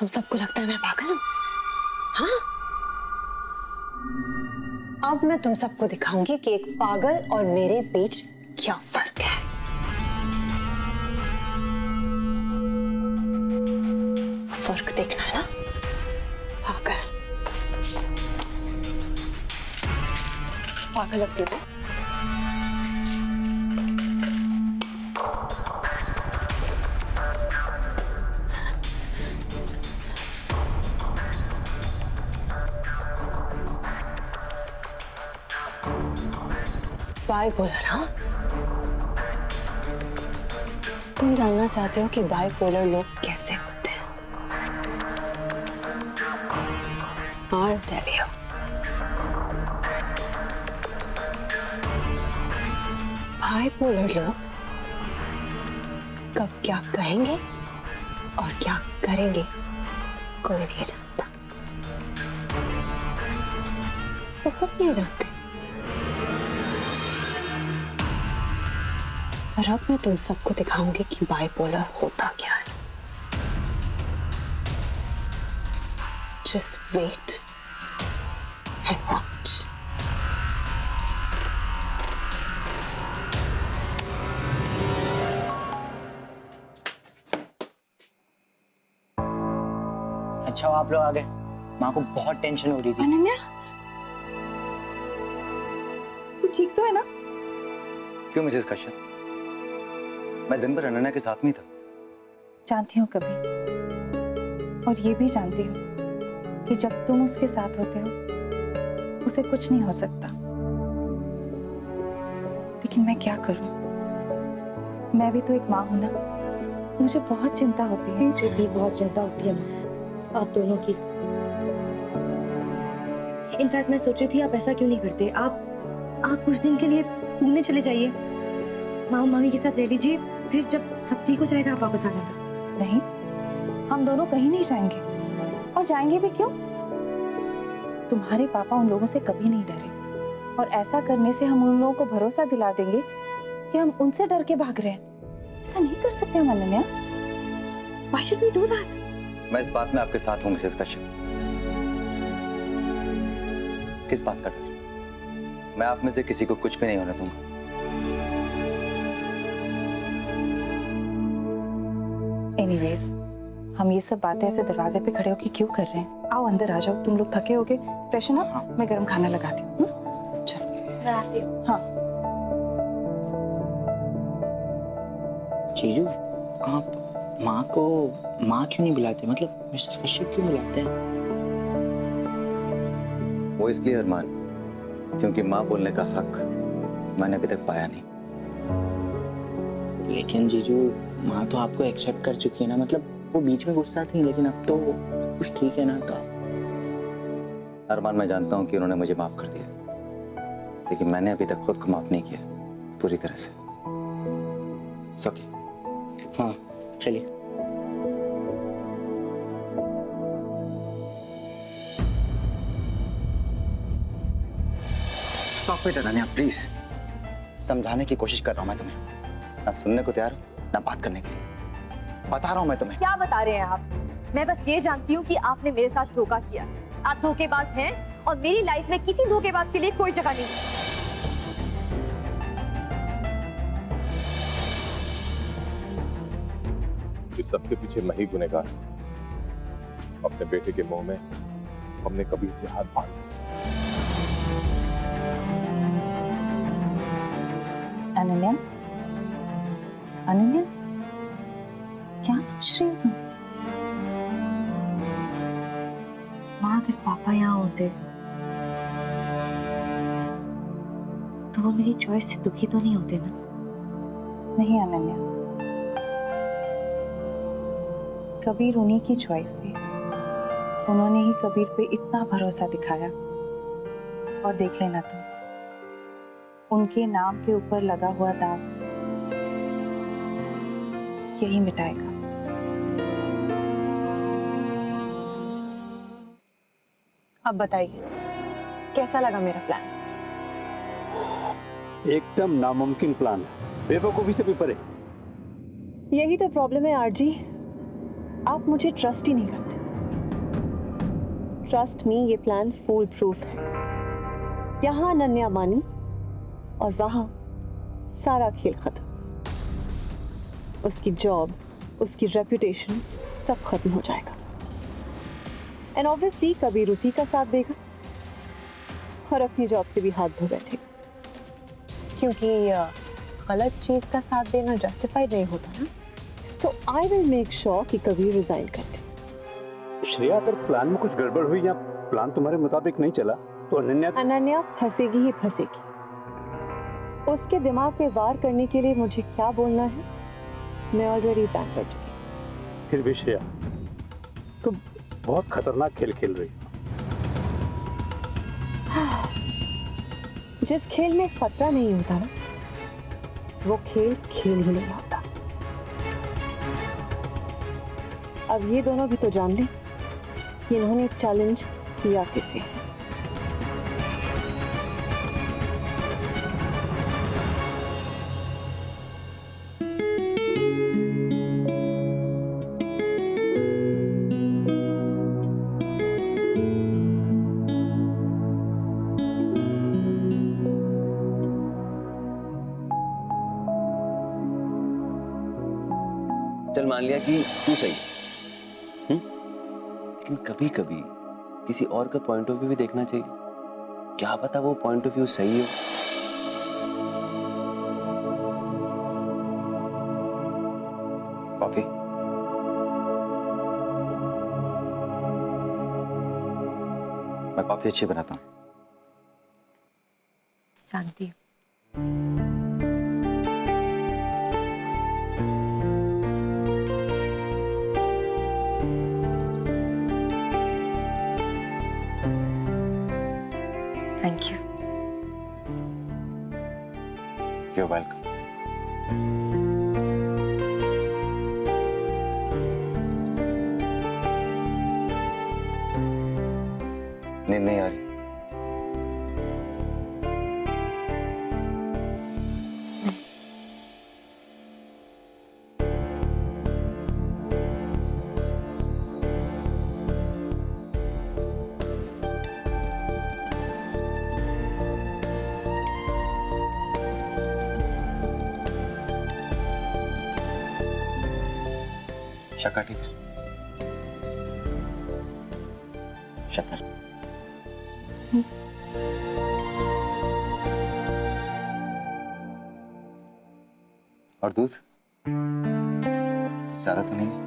तुम सबको लगता है मैं पागल हूं? हाँ, अब मैं तुम सबको दिखाऊंगी कि एक पागल और मेरे बीच क्या फर्क है। फर्क देखना है ना? पागल पागल लगती हो। बाइपोलर, हाँ? तुम जानना चाहते हो कि बाइपोलर लोग कैसे होते हैं? I'll tell you. बाइपोलर लोग कब क्या कहेंगे और क्या करेंगे कोई नहीं जानता। वो खुद नहीं जानते। और अब मैं तुम सबको दिखाऊंगी कि बाइपोलर होता क्या है। Just wait and watch. अच्छा आप लोग आ गए। माँ को बहुत टेंशन हो रही थी। अनन्या, तू ठीक तो है ना? क्यों मिसेस कश्यप? मैं दिन भर अनन्या के साथ में था। जानती हूँ कभी, और ये भी जानती हूँ कि जब तुम उसके साथ होते हो उसे कुछ नहीं हो सकता। लेकिन मैं क्या करूँ? मैं भी तो एक माँ हूँ ना। मुझे बहुत चिंता होती है। मुझे भी बहुत चिंता होती है माँ, आप दोनों की। इनफैक्ट मैं सोच रही थी आप ऐसा क्यों नहीं करते, आप कुछ दिन के लिए पुणे चले जाइए, मामा मामी के साथ रह लीजिए, फिर जब सब ठीक हो जाएगा आप वापस आ जाना। नहीं, हम दोनों कहीं नहीं जाएंगे, और जाएंगे भी क्यों? तुम्हारे पापा उन लोगों से कभी नहीं डरे, और ऐसा करने से हम उन लोगों को भरोसा दिला देंगे कि हम उनसे डर के भाग रहे हैं। ऐसा नहीं कर सकते हम Ananya. Why should we do that? मैं इस बात में आपके साथ हूँ मिसेस कश्यप। किस बात का डर? मैं आप में से किसी को कुछ भी नहीं होने दूंगा। Anyways, हम ये सब बातें ऐसे दरवाजे पे खड़े होके क्यों कर रहे हैं? आओ अंदर आ जाओ, तुम लोग थके होगे, फ्रेशन अप। हाँ। मैं गरम खाना लगाती हूँ। चलो मैं आती हूँ। हाँ। जीजू, आप माँ को माँ क्यों नहीं बुलाते? मतलब मिसेस कश्यप क्यों बुलाते हैं? वो इसलिए अरमान, क्योंकि माँ बोलने का हक मैंने अभी तक पाया नहीं। लेकिन जीजू, माँ तो आपको एक्सेप्ट कर चुकी है ना। मतलब वो बीच में गुस्सा थी, लेकिन अब तो कुछ ठीक है ना। तो अरमान, मैं जानता हूँ कि उन्होंने मुझे माफ कर दिया, लेकिन मैंने अभी तक खुद को माफ नहीं किया पूरी तरह से। सॉरी। हाँ चलिए। Stop it Ananya, please. समझाने की कोशिश कर रहा हूं मैं तुम्हें। ना सुनने को तैयार हो, ना बात करने के लिए। बता रहा हूं मैं तुम्हें। क्या बता रहे हैं आप? मैं बस ये जानती हूँ कि आपने मेरे साथ धोखा किया। आप धोखेबाज हैं और मेरी लाइफ में किसी धोखेबाज के लिए कोई जगह नहीं है। इस सबके पीछे मैं ही गुनहगार हूं। अपने बेटे के मुंह में हमने कभी अपने हाथ बांध दिए। अनन्या, अनन्या, क्या सोच रही हो तुम? माँ, अगर पापा यहाँ होते तो वो मेरी चॉइस से दुखी तो नहीं होते ना? नहीं अनन्या, कबीर उन्हीं की चॉइस थी। उन्होंने ही कबीर पे इतना भरोसा दिखाया। और देख लेना तुम, उनके नाम के ऊपर लगा हुआ दाग यही मिटाएगा। अब बताइए, कैसा लगा मेरा प्लान? एकदम नामुमकिन प्लान है, बेवकूफी से भी परे। यही तो प्रॉब्लम है आरजी, आप मुझे ट्रस्ट ही नहीं करते। ट्रस्ट मी, ये प्लान फूल प्रूफ है। यहाँ अनन्या मानी और वहां सारा खेल खत्म। उसकी जॉब, उसकी रेपुटेशन सब खत्म हो जाएगा। एंड ऑब्वियसली कबीर उसी का साथ देगा और अपनी जॉब से भी हाथ धो बैठेगा, क्योंकि गलत चीज का साथ देना जस्टिफाइड नहीं होता ना। सो आई विल मेक श्योर कि कबीर रिजाइन कर दे। श्रेया, अगर प्लान में कुछ गड़बड़ हुई या प्लान तुम्हारे मुताबिक नहीं चला तो अनन्या फंसेगी ही फंसेगी। उसके दिमाग पे वार करने के लिए मुझे क्या बोलना है मैं ऑलरेडी प्लान कर चुकी। फिर भी श्रेया, तुम बहुत खतरनाक खेल खेल रही हो। जिस खेल में खतरा नहीं होता ना, वो खेल खेल ही नहीं होता। अब ये दोनों भी तो जान ले कि इन्होंने चैलेंज किया किसे है। चल मान लिया कि तू सही है, लेकिन कभी कभी किसी और का पॉइंट ऑफ व्यू भी देखना चाहिए। क्या पता वो पॉइंट ऑफ व्यू सही हो। कॉफी? मैं कॉफी अच्छी बनाता हूँ। जानती हूँ। Thank you. You're welcome. नींद नहीं आ रही? शक्कर ठीक है? शक्कर? और दूध? ज्यादा तो नहीं है?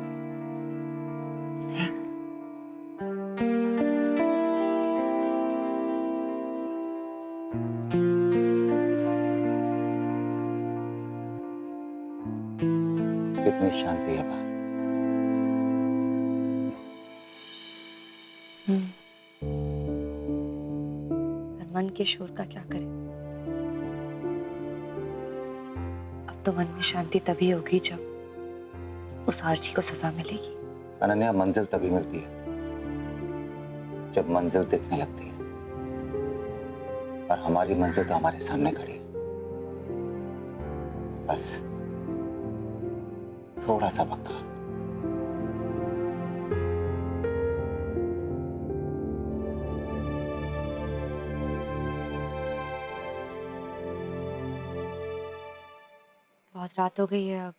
कितनी शांति है बाहर। मन के शोर का क्या करें। अब तो मन में शांति तभी होगी जब उस आरजी को सजा मिलेगी। अनन्या, मंजिल तभी मिलती है जब मंजिल दिखने लगती है, और हमारी मंजिल तो हमारे सामने खड़ी है। बस थोड़ा सा वक्त और। बहुत रात हो गई है, अब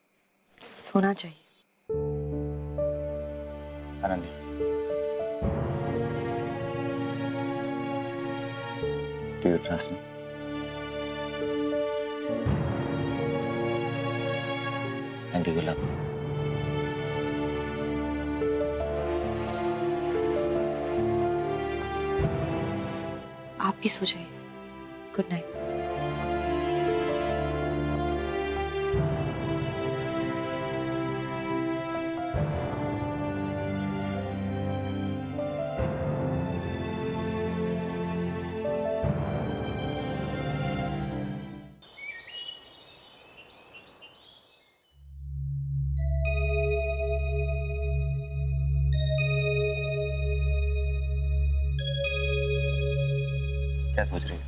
सोना चाहिए। Ananya, do you trust me? And do you love me? आप भी सो जाइए। Good night. क्या सोच रही है?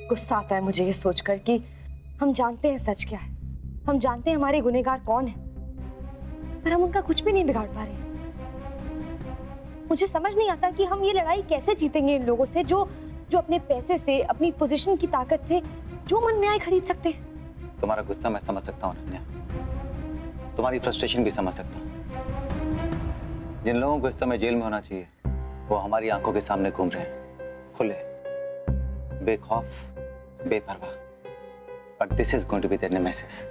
गुस्सा आता है मुझे ये सोचकर कि हम जानते हैं सच क्या है, हम जानते हैं हमारे गुनहगार कौन है, पर हम उनका कुछ भी नहीं बिगाड़ पा रहे हैं। मुझे समझ नहीं आता कि हम ये लड़ाई कैसे जीतेंगे इन लोगों से जो जो अपने पैसे से, अपनी पोजीशन की ताकत से जो मन में आए खरीद सकते हैं। तुम्हारा गुस्सा मैं समझ सकता हूँ अनन्या, तुम्हारी फ्रस्ट्रेशन भी समझ सकता हूँ। जिन लोगों को इस समय जेल में होना चाहिए वो हमारी आंखों के सामने घूम रहे हैं, खुले, बेखौफ, बेपरवाह। But this is going to be their nemesis.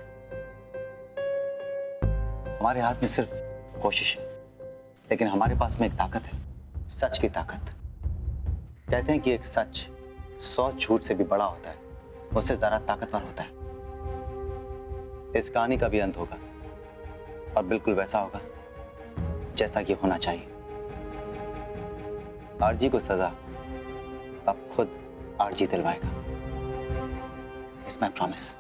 हमारे हाथ में सिर्फ कोशिश है, लेकिन हमारे पास में एक ताकत है, सच की ताकत। कहते हैं कि एक सच 100 झूठ से भी बड़ा होता है, उससे ज्यादा ताकतवर होता है। इस कहानी का भी अंत होगा और बिल्कुल वैसा होगा जैसा कि होना चाहिए। आरजी को सजा अब खुद आरजी दिलवाएगा। It's my promise.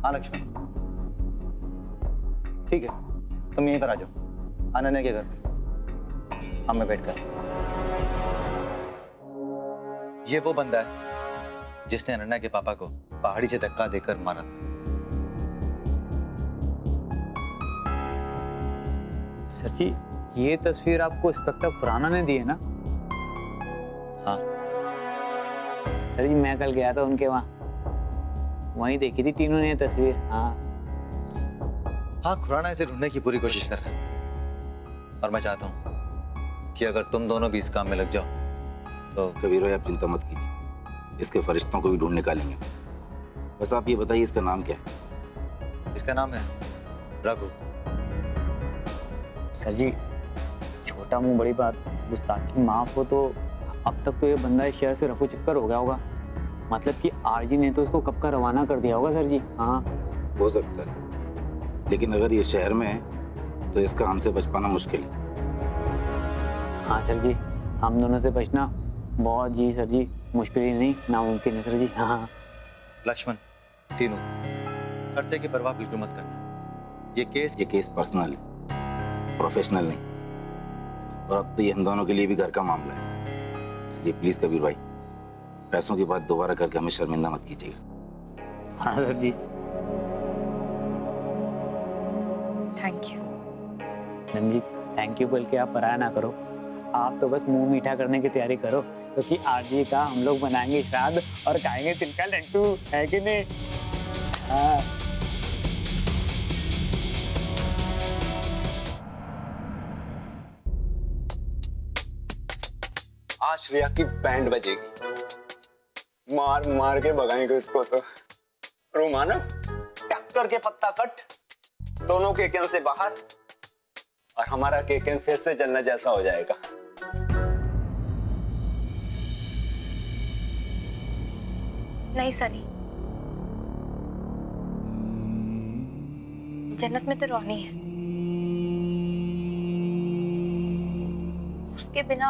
हाँ लक्ष्मी, ठीक है, तुम यहीं पर आ जाओ, अनन्या के घर पे। हम में बैठ कर। ये वो बंदा है जिसने अनन्या के पापा को पहाड़ी से धक्का देकर मारा था। सर जी, ये तस्वीर आपको इंस्पेक्टर खुराना ने दी है ना? हाँ सर जी, मैं कल गया था उनके वहाँ, वहीं देखी थी तीनों ने ये तस्वीर। हाँ हाँ, खुराना इसे ढूंढने की पूरी कोशिश कर रहा है और मैं चाहता हूँ कि अगर तुम दोनों भी इस काम में लग जाओ तो। कबीर भाई, आप चिंता मत कीजिए, इसके फरिश्तों को भी ढूंढ निकालेंगे। बस आप ये बताइए इसका नाम क्या है? इसका नाम है रघु। सर जी, छोटा मुंह बड़ी बात, गुस्ताखी माफ हो तो अब तक तो ये बंदा इस शहर से रफू चक्कर हो गया होगा। मतलब कि आरजी ने तो इसको कब का रवाना कर दिया होगा सर जी। हाँ हो सकता है, लेकिन अगर ये शहर में है तो इसका हमसे बच पाना मुश्किल है। हाँ सर जी, हम दोनों से बचना बहुत जी सर जी मुश्किल ही नहीं, नामुमकिन है सर जी। हाँ लक्ष्मण, तीनों खर्चे की परवाह बिल्कुल मत करना। ये केस पर्सनल है, प्रोफेशनल नहीं। और अब तो ये हम दोनों के लिए भी घर का मामला है, इसलिए प्लीज कबीर भाई, पैसों की बात दोबारा करके हमें शर्मिंदा मत कीजिएगा। हाँ sir ji. Thank you. Ma'am ji, thank you बोल के आप पराया ना करो, आप तो बस मुंह मीठा करने की तैयारी करो, क्योंकि आरजी का हम लोग बनाएंगे श्राद्ध और खाएंगे तिल का लड्डू, है कि नहीं? हाँ। आज श्रेया की बैंड बजेगी, मार मार के भगाएंगे इसको। तो रोमाना टक्कर के पत्ता कट, दोनों केकन से बाहर, और हमारा केकन फिर से जन्नत जैसा हो जाएगा। नहीं सनी, जन्नत में तो रोनी है, उसके बिना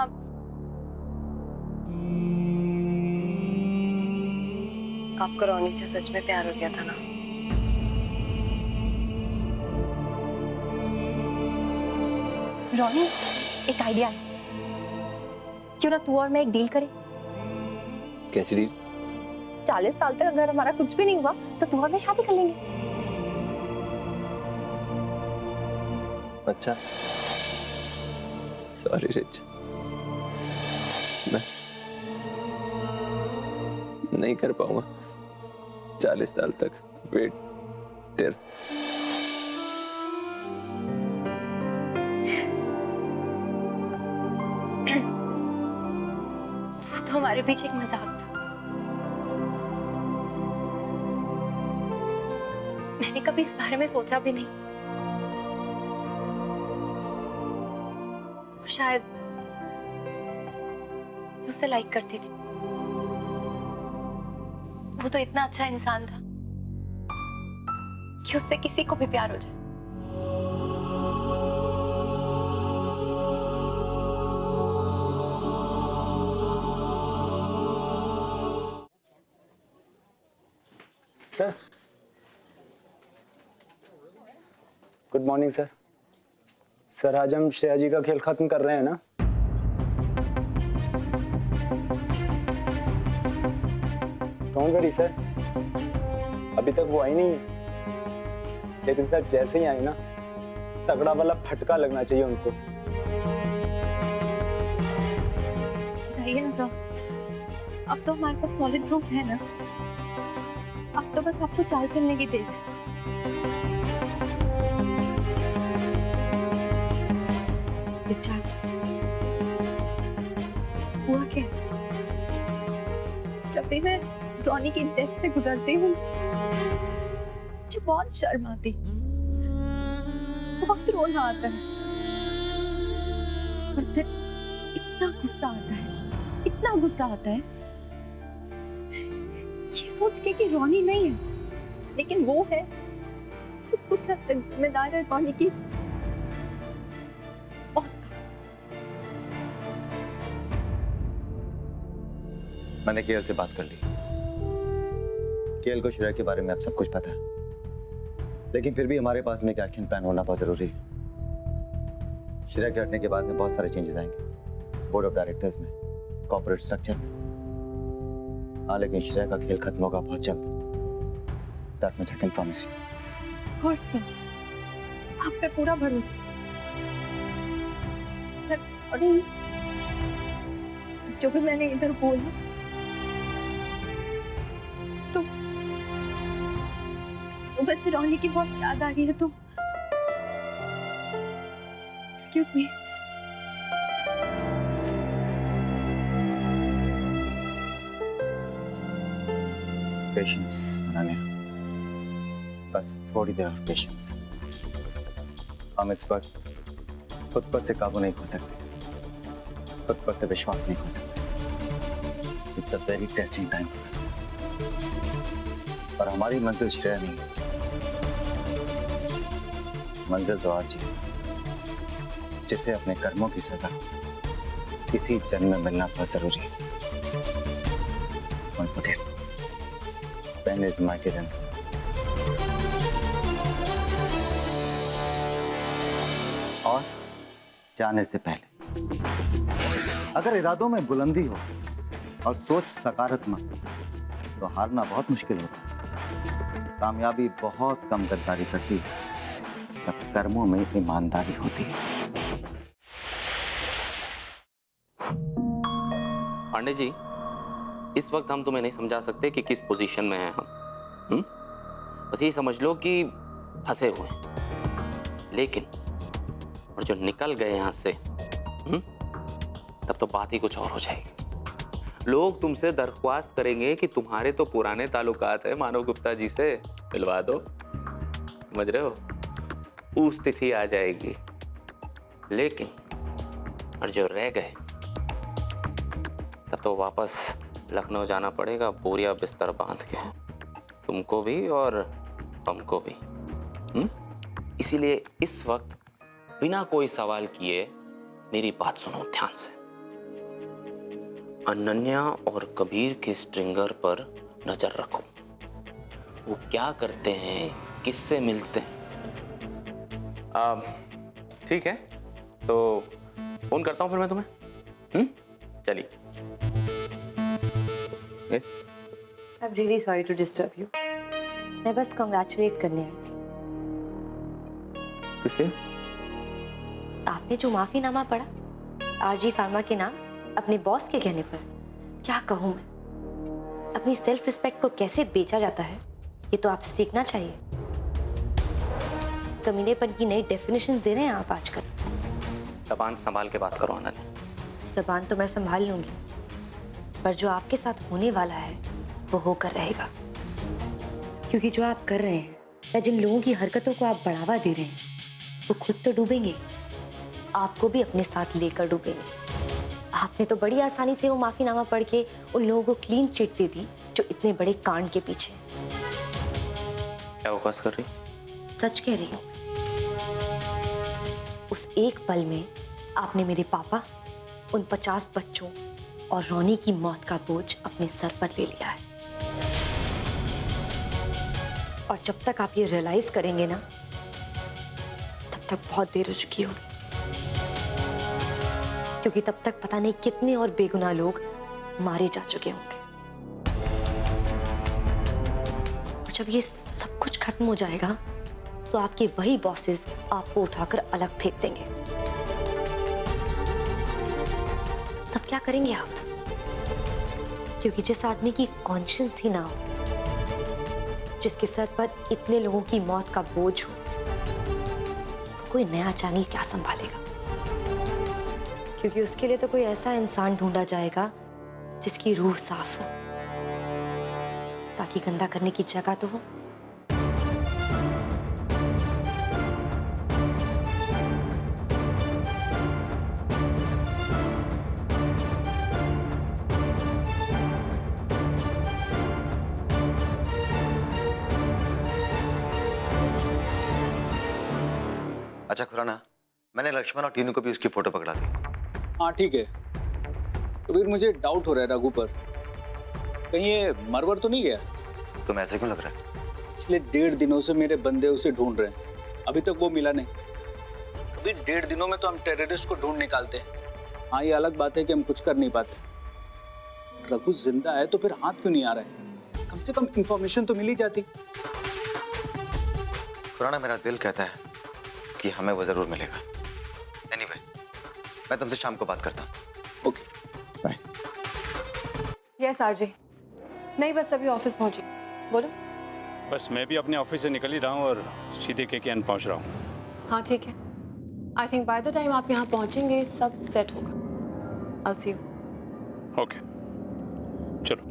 आपको रोनी से सच में प्यार हो गया था ना? रोनी, एक आइडिया है, क्यों ना तू और मैं एक डील करें? कैसी डील? 40 साल तक अगर हमारा कुछ भी नहीं हुआ तो तू और मैं शादी कर लेंगे। अच्छा, सॉरी रिच, मैं नहीं कर पाऊंगा 40 साल तक वेट तेरा। वो तो हमारे बीच एक मजाक था, मैंने कभी इस बारे में सोचा भी नहीं। शायद उसे लाइक करती थी, वो तो इतना अच्छा इंसान था कि उससे किसी को भी प्यार हो जाए। Sir, good morning sir. Sir, आज हम श्रेया जी का खेल खत्म कर रहे हैं ना? डोंट वरी सर, अभी तक वो आई नहीं है, लेकिन सर जैसे ही आई ना तगड़ा वाला फटका लगना चाहिए उनको। बताइए ना सर, अब तो हमारे पास सॉलिड प्रूफ है ना, अब तो बस आपको चाल चलने की देर है। चाल हुआ क्या? जब भी मैं रॉनी की डेथ से गुजरती हूँ मुझे बहुत शर्म आती, बहुत रोना आता है, और फिर इतना गुस्सा आता है, इतना गुस्सा आता है ये सोच के कि रॉनी नहीं है, लेकिन वो है जो कुछ हद तक जिम्मेदार है रॉनी की। मैंने केएल से बात कर ली। केएल को श्रेया के बारे में अब सब कुछ पता है, लेकिन फिर भी हमारे पास में एक एक्शन प्लान होना बहुत जरूरी है। श्रेया के हटने के बाद में बहुत सारे चेंजेस आएंगे बोर्ड ऑफ डायरेक्टर्स में, कॉर्पोरेट स्ट्रक्चर में। हाँ, लेकिन श्रेया का खेल खत्म होगा बहुत जल्द। That much I can promise you. Of course sir, आप पे पूरा भरोसा। सॉरी जो भी मैंने इधर बोला तो सुबह से रॉनी की बहुत याद आ रही है, तो एक्सक्यूज मी। पेशेंस अनन्या, बस थोड़ी देर और पेशेंस। हम इस वक्त खुद पर से काबू नहीं खो सकते, खुद पर से विश्वास नहीं खो सकते। It's a very testing time for us. और हमारी मंजिल श्रेया नहीं है, मंजिल तो आज है, जिसे अपने कर्मों की सजा किसी जन्म में मिलना बहुत जरूरी है। Don't forget, pen is mightier than sword. और जाने से पहले अगर इरादों में बुलंदी हो और सोच सकारात्मक, तो हारना बहुत मुश्किल होता है। कामयाबी बहुत कम गद्दारी करती है जब कर्मों में ईमानदारी होती है। पांडे जी, इस वक्त हम तुम्हें नहीं समझा सकते कि किस पोजीशन में हैं हम। बस ये समझ लो कि फंसे हुए हैं, लेकिन और जो निकल गए यहाँ से तब तो बात ही कुछ और हो जाएगी। लोग तुमसे दरख्वास्त करेंगे कि तुम्हारे तो पुराने ताल्लुकात है मानव गुप्ता जी से, मिलवा दो। समझ रहे हो? उस तिथि आ जाएगी। लेकिन और जो रह गए तब तो वापस लखनऊ जाना पड़ेगा, बोरिया बिस्तर बांध के, तुमको भी और हमको भी। इसीलिए इस वक्त बिना कोई सवाल किए मेरी बात सुनो ध्यान से। अनन्या और कबीर के स्ट्रिंगर पर नजर रखो। वो क्या करते हैं, किससे मिलते हैं। ठीक है, तो फोन करता हूँ फिर मैं तुम्हें। चलिए। Yes. I'm really sorry to disturb you. मैं बस congratulate करने आई थी। किसे? आपने जो माफीनामा पढ़ा आरजी फार्मा के नाम अपने बॉस के कहने पर, क्या कहूँ मैं, अपनी सेल्फ रिस्पेक्ट को कैसे बेचा जाता है ये तो आपसे सीखना चाहिए। कमीनेपन की नई डेफिनेशंस दे रहे हैं आप आजकल। जबान संभाल के बात करो अनन्या। जबान तो मैं संभाल लूंगी, पर जो आपके साथ होने वाला है वो होकर रहेगा। क्योंकि जो आप कर रहे हैं या जिन लोगों की हरकतों को आप बढ़ावा दे रहे हैं वो खुद तो डूबेंगे, आपको भी अपने साथ लेकर डूबेंगे। आपने तो बड़ी आसानी से वो माफीनामा पढ़ के उन लोगों को क्लीन चिट दे दी जो इतने बड़े कांड के पीछे। क्या बकवास कर रही? सच कह रही हूँ। उस एक पल में आपने मेरे पापा, उन 50 बच्चों और रॉनी की मौत का बोझ अपने सर पर ले लिया है। और जब तक आप ये रियलाइज करेंगे ना, तब तक बहुत देर हो चुकी होगी। क्योंकि तब तक पता नहीं कितने और बेगुनाह लोग मारे जा चुके होंगे। जब ये सब कुछ खत्म हो जाएगा तो आपके वही बॉसेस आपको उठाकर अलग फेंक देंगे। तब क्या करेंगे आप? क्योंकि जिस आदमी की कॉन्शियंस ही ना हो, जिसके सर पर इतने लोगों की मौत का बोझ हो, वो कोई नया चैनल क्या संभालेगा? क्योंकि उसके लिए तो कोई ऐसा इंसान ढूंढा जाएगा जिसकी रूह साफ हो, ताकि गंदा करने की जगह तो हो। अच्छा खुराना, मैंने लक्ष्मण और टीनू को भी उसकी फोटो पकड़ा दी। हाँ ठीक है। कबीर मुझे डाउट हो रहा है रघु पर, कहीं ये मरवर तो नहीं गया? तुम ऐसे क्यों लग रहा है? पिछले 1.5 दिनों से मेरे बंदे उसे ढूंढ रहे हैं, अभी तक वो मिला नहीं। कबीर 1.5 दिनों में तो हम टेररिस्ट को ढूंढ निकालते हैं। हाँ ये अलग बात है कि हम कुछ कर नहीं पाते। रघु जिंदा है तो फिर हाथ क्यों नहीं आ रहा है? कम से कम इंफॉर्मेशन तो मिल ही जाती। खुराना, मेरा दिल कहता है कि हमें वो जरूर मिलेगा। एनीवे, मैं तुमसे शाम को बात करता हूँ। Okay bye. Yes RJ. नहीं बस अभी ऑफिस पहुंची। बोलो। बस मैं भी अपने ऑफिस से निकल ही रहा हूँ और सीधे KKN पहुँच रहा हूँ। हाँ ठीक है। I think by the time आप यहाँ पहुंचेंगे सब सेट होगा। I will see you. Okay चलो।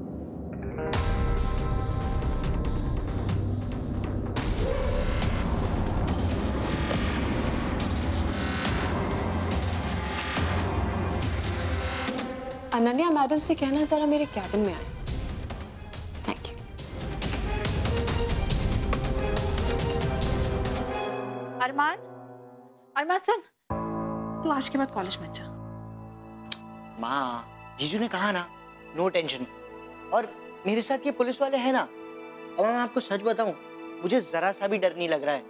अनन्या मैडम से कहना जरा मेरे कैबिन में आए। Thank you. अरमान, अरमान सुन, तू आज के बाद कॉलेज मत जा। माँ, जीजू ने कहा ना, नो टेंशन। और मेरे साथ ये पुलिस वाले हैं ना, और मैं आपको सच बताऊं, मुझे जरा सा भी डर नहीं लग रहा है,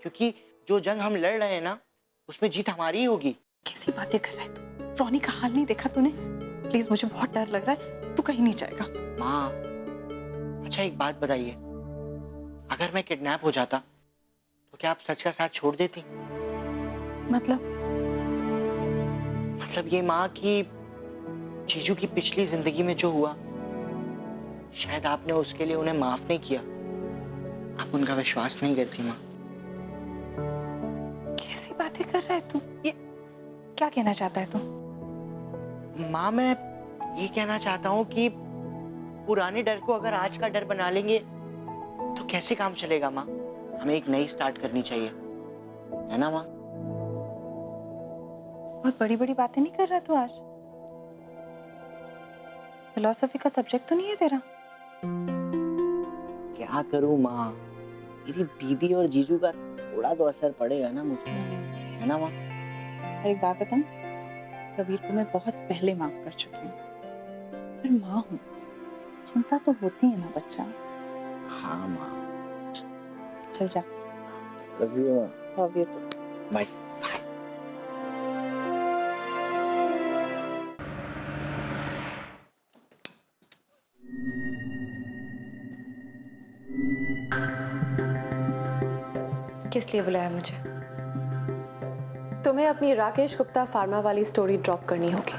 क्योंकि जो जंग हम लड़ रहे हैं ना, उसमें जीत हमारी ही होगी। कैसी बातें कर रहा है तू? रोनी का हाल नहीं देखा तूने? प्लीज मुझे बहुत डर लग रहा है, तू कहीं नहीं जाएगा। माँ, अच्छा एक बात बताइए, अगर मैं किडनैप हो जाता तो क्या आप सच का साथ छोड़ देती? मतलब ये माँ कि जीजू की पिछली जिंदगी में जो हुआ, शायद आपने उसके लिए उन्हें माफ नहीं किया, आप उनका विश्वास नहीं करती। माँ, कैसी बातें कर रहा है तू? ये क्या कहना चाहता है तू? माँ, मैं ये कहना चाहता हूँ कि पुराने डर को अगर आज का डर बना लेंगे तो कैसे काम चलेगा? माँ, हमें एक नई स्टार्ट करनी चाहिए, है ना माँ? बहुत बड़ी बड़ी बातें नहीं कर रहा तू आज? फिलॉसफी का सब्जेक्ट तो नहीं है तेरा? क्या करूँ माँ, मेरी दीदी और जीजू का थोड़ा तो असर पड़ेगा ना मुझे, है ना माँ? और एक बात बताऊं, कबीर को मैं बहुत पहले माफ कर चुकी हूँ, पर माँ हूँ, चिंता तो होती है ना बच्चा। हाँ माँ। चल जा। लव यू माँ। Love you too. बाय। किस लिए बुलाया मुझे? तुम्हें अपनी राकेश गुप्ता फार्मा वाली स्टोरी ड्रॉप करनी होगी।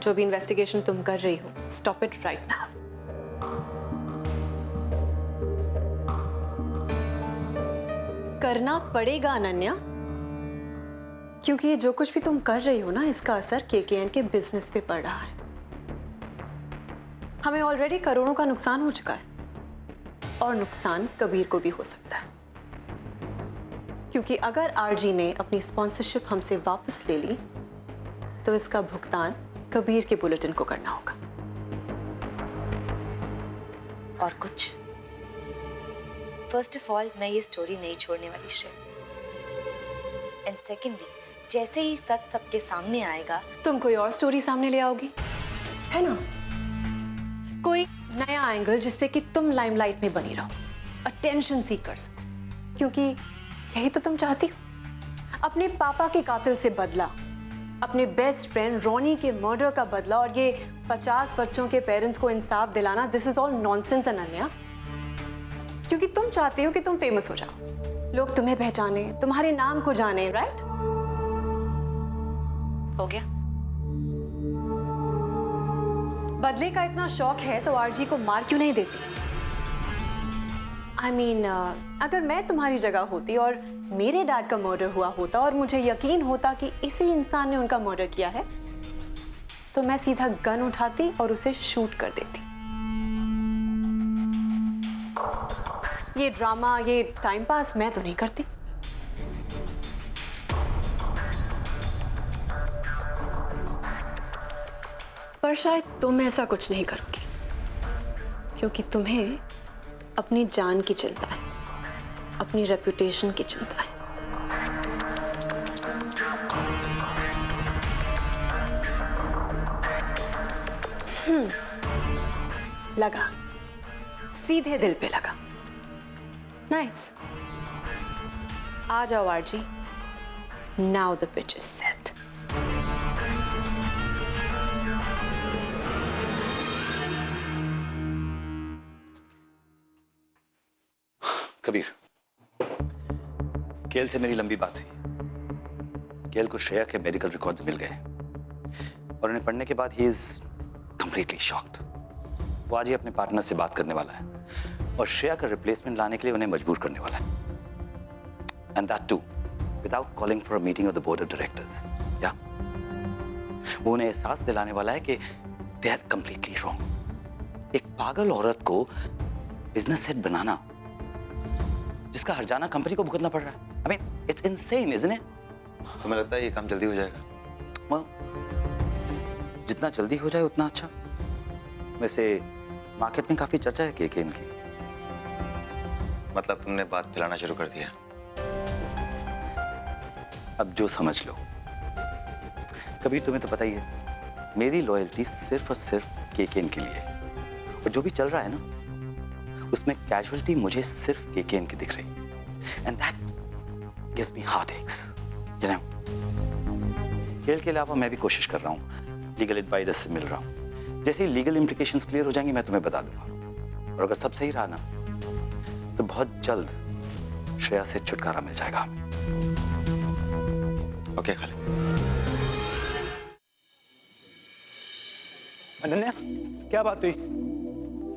जो भी इन्वेस्टिगेशन तुम कर रही हो, स्टॉप इट राइट नाउ। करना पड़ेगा अनन्या, क्योंकि जो कुछ भी तुम कर रही हो ना, इसका असर KKN के बिजनेस पे पड़ रहा है। हमें ऑलरेडी करोड़ों का नुकसान हो चुका है, और नुकसान कबीर को भी हो सकता है, क्योंकि अगर आरजी ने अपनी स्पॉन्सरशिप हमसे वापस ले ली तो इसका भुगतान कबीर के बुलेटिन को करना होगा। और कुछ? फर्स्ट ऑफ ऑल, मैं ये स्टोरी नहीं छोड़ने वाली श्रेय। एंड सेकेंडली, जैसे ही सच सबके सामने आएगा, तुम कोई और स्टोरी सामने ले आओगी, है ना? कोई नया एंगल जिससे कि तुम लाइमलाइट में बनी रहो, अटेंशन सीकर्स, क्योंकि यही तो तुम चाहती हो। अपने पापा के कातिल से बदला, अपने बेस्ट फ्रेंड रोनी के मर्डर का बदला, और ये 50 बच्चों के पेरेंट्स को इंसाफ दिलाना। This is all nonsense Ananya. क्योंकि तुम चाहते हो कि तुम फेमस हो जाओ, लोग तुम्हें पहचाने, तुम्हारे नाम को जाने, राइट? हो गया। बदले का इतना शौक है तो आरजी को मार क्यों नहीं देती? I mean, अगर मैं तुम्हारी जगह होती और मेरे डैड का मर्डर हुआ होता और मुझे यकीन होता कि इसी इंसान ने उनका मर्डर किया है, तो मैं सीधा गन उठाती और उसे शूट कर देती। ये ड्रामा, ये टाइम पास मैं तो नहीं करती। पर शायद तुम ऐसा कुछ नहीं करोगी, क्योंकि तुम्हें अपनी जान की चिंता है, अपनी रेपुटेशन की चिंता है। लगा, सीधे दिल पे लगा। नाइस। आ जाओ RG, now the pitch is set. Kabir, केल से मेरी लंबी बात हुई। केल को श्रेया के मेडिकल रिकॉर्ड्स मिल गए और उन्हें पढ़ने के बाद ही इज कंप्लीटली शॉक्ड। वो आज ही अपने पार्टनर से बात करने वाला है और श्रेया का रिप्लेसमेंट लाने के लिए उन्हें मजबूर करने वाला है। And that too without calling for a meeting of the board of directors. या वो उन्हें एहसास दिलाने वाला है कि दे आर कंप्लीटली रॉन्ग। एक पागल औरत को बिजनेस हेड बनाना, जिसका हर्जाना कंपनी को भुगतना पड़ रहा है। I mean, it's insane, isn't it? तुम्हें लगता है ये काम जल्दी हो जाएगा? well, जितना जल्दी हो जाए उतना अच्छा। वैसे मार्केट में काफी चर्चा है केके इनकी। मतलब तुमने बात फैलाना शुरू कर दिया? अब जो समझ लो। कभी तुम्हें तो पता ही है, मेरी लॉयल्टी सिर्फ और सिर्फ केके इनके लिए है। और जो भी चल रहा है ना, उसमें कैजुअलिटी मुझे सिर्फ केकेएन की दिख रही, and that gives me heartaches, you know. खेल के अलावा मैं भी कोशिश कर रहा हूँ, लीगल एडवाइजर से मिल रहा हूँ। जैसे ही लीगल इम्प्लीकेशंस क्लियर हो जाएंगे मैं तुम्हें बता दूंगा। और अगर सब सही रहा ना, तो बहुत जल्द श्रेया से छुटकारा मिल जाएगा। ओके खालिद। अनन्या, क्या बात हुई?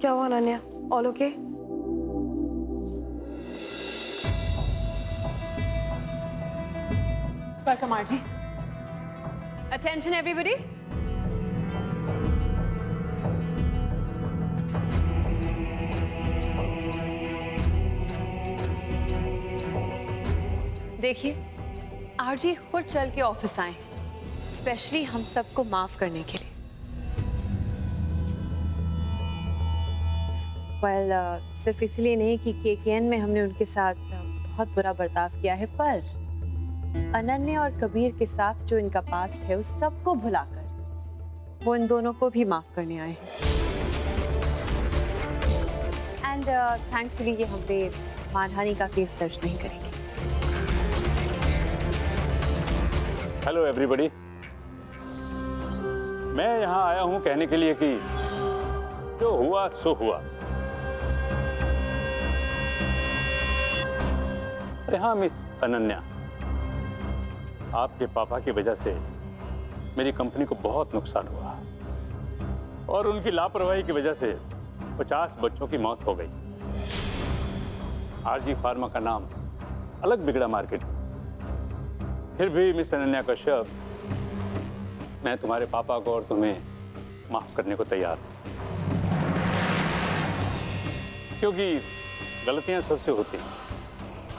क्या हुआ Ananya? All okay? Welcome RG. Attention everybody. देखिए, आरजी खुद चल के ऑफिस आए, स्पेशली हम सबको माफ करने के लिए। Well, सिर्फ इसलिए नहीं कि केकेएन में हमने उनके साथ बहुत बुरा बर्ताव किया है, पर अनन्या और कबीर के साथ जो इनका पास्ट है उस सबको भुलाकर वो इन दोनों को भी माफ करने आए हैं। एंड थैंकफुली ये हम पे मानहानि का केस दर्ज नहीं करेंगे। हेलो एवरीबॉडी, मैं यहाँ आया हूँ कहने के लिए कि जो हुआ सो हुआ। अरे हाँ मिस अनन्या, आपके पापा की वजह से मेरी कंपनी को बहुत नुकसान हुआ और उनकी लापरवाही की वजह से 50 बच्चों की मौत हो गई। आरजी फार्मा का नाम अलग बिगड़ा मार्केट में। फिर भी मिस अनन्या कश्यप, मैं तुम्हारे पापा को और तुम्हें माफ करने को तैयार हूं, क्योंकि गलतियां सबसे होती हैं।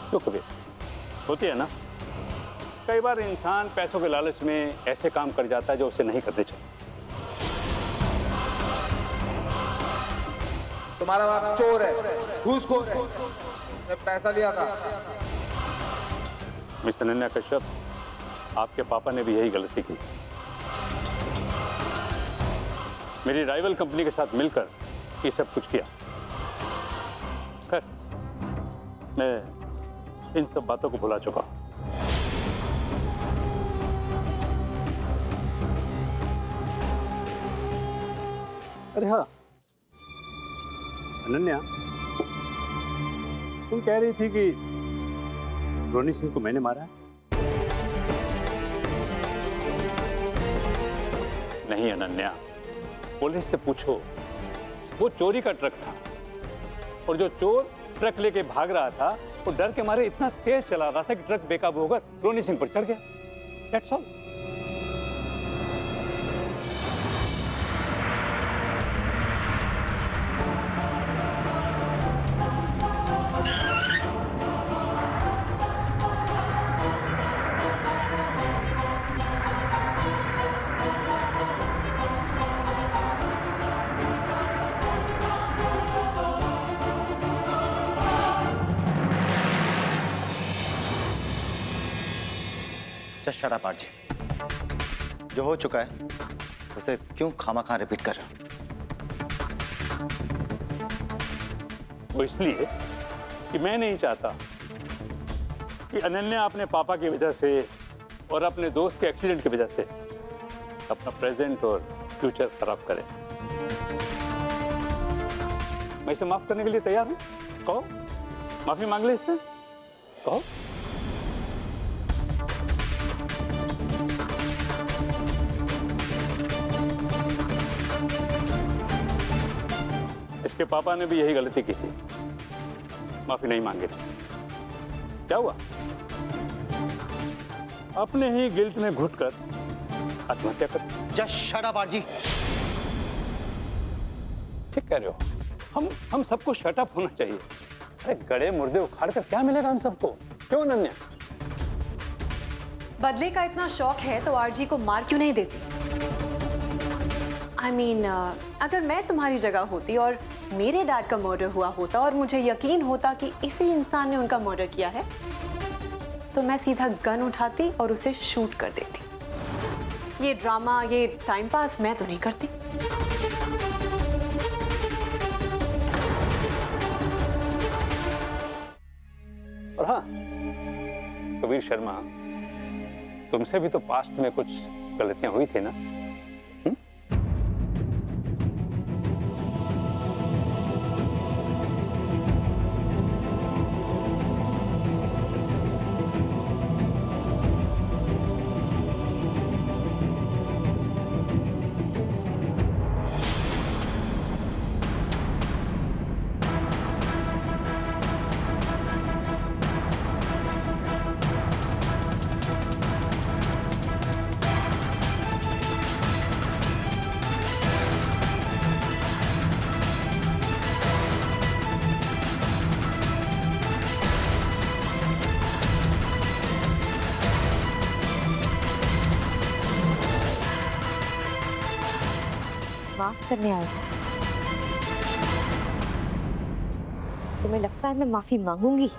क्यों कबीर? होती है ना। कई बार इंसान पैसों के लालच में ऐसे काम कर जाता है जो उसे नहीं करने चाहिए। तुम्हारा बाप चोर है, घूसखोर है, मैं पैसा लिया था। मिस अनन्या कश्यप, आपके पापा ने भी यही गलती की। मेरी राइवल कंपनी के साथ मिलकर ये सब कुछ किया। खैर, मैं इन सब बातों को भुला चुका हूं। अरे हाँ अनन्या, तुम कह रही थी कि रोनी सिंह को मैंने मारा है? नहीं अनन्या, पुलिस से पूछो। वो चोरी का ट्रक था और जो चोर ट्रक लेके भाग रहा था वो डर के मारे इतना तेज चला रहा था कि ट्रक बेकाबू होकर रोनी सिंह पर चढ़ गया। That's all. Just shut up, RG. जो हो चुका है उसे क्यों खामा-खा रिपीट कर रहे हो? वो इसलिए कि मैं नहीं चाहता कि अनन्या अपने पापा की वजह से और अपने दोस्त के एक्सीडेंट की वजह से अपना प्रेजेंट और फ्यूचर खराब करे। मैं इसे माफ करने के लिए तैयार हूं। कहो, माफी मांग ले इससे। कहो। इसके पापा ने भी यही गलती की थी, माफी नहीं मांगे थे। क्या हुआ? अपने ही गिल्ट में घुटकर आत्महत्या कर। Just shut up, RG. ठीक कह रहे हो। हम सबको शट अप होना चाहिए। अरे गड़े मुर्दे उखाड़ कर क्या मिलेगा हम सबको? क्यों अनन्या? बदले का इतना शौक है तो आरजी को मार क्यों नहीं देती? I mean, अगर मैं तुम्हारी जगह होती और मेरे डैड का मर्डर हुआ होता और मुझे यकीन होता कि इसी इंसान ने उनका मर्डर किया है, तो मैं सीधा गन उठाती और उसे शूट कर देती। ये ड्रामा, ये टाइम पास मैं तो नहीं करती। और हाँ, कबीर शर्मा, तुमसे भी तो पास्ट में कुछ गलतियां हुई थी ना? माफ करने आए हो? तुम्हें लगता है मैं माफी मांगूंगी?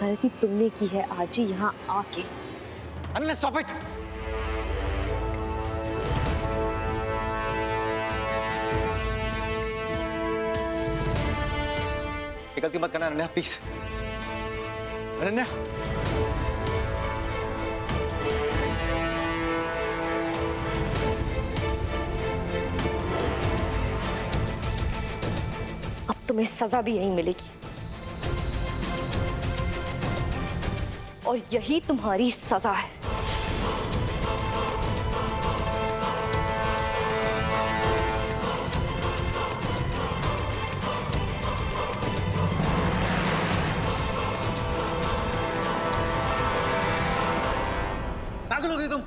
गलती तुमने की है आरजी यहाँ आके। Ananya, stop it! ये गलती मत करना अनन्या, प्लीज। अनन्या, तुम्हें सजा भी यही मिलेगी और यही तुम्हारी सजा है। पागल हो गई तुम?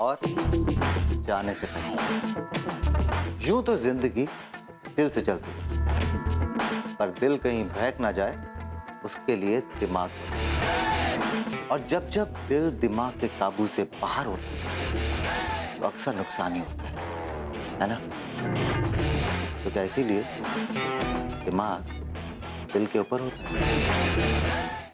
और जाने से पहले यूं तो जिंदगी दिल से चलती है, पर दिल कहीं बहक ना जाए उसके लिए दिमाग होता है। और जब जब दिल दिमाग के काबू से बाहर होता है तो अक्सर नुकसान ही होता है ना? तो क्या इसीलिए दिमाग दिल के ऊपर होता है?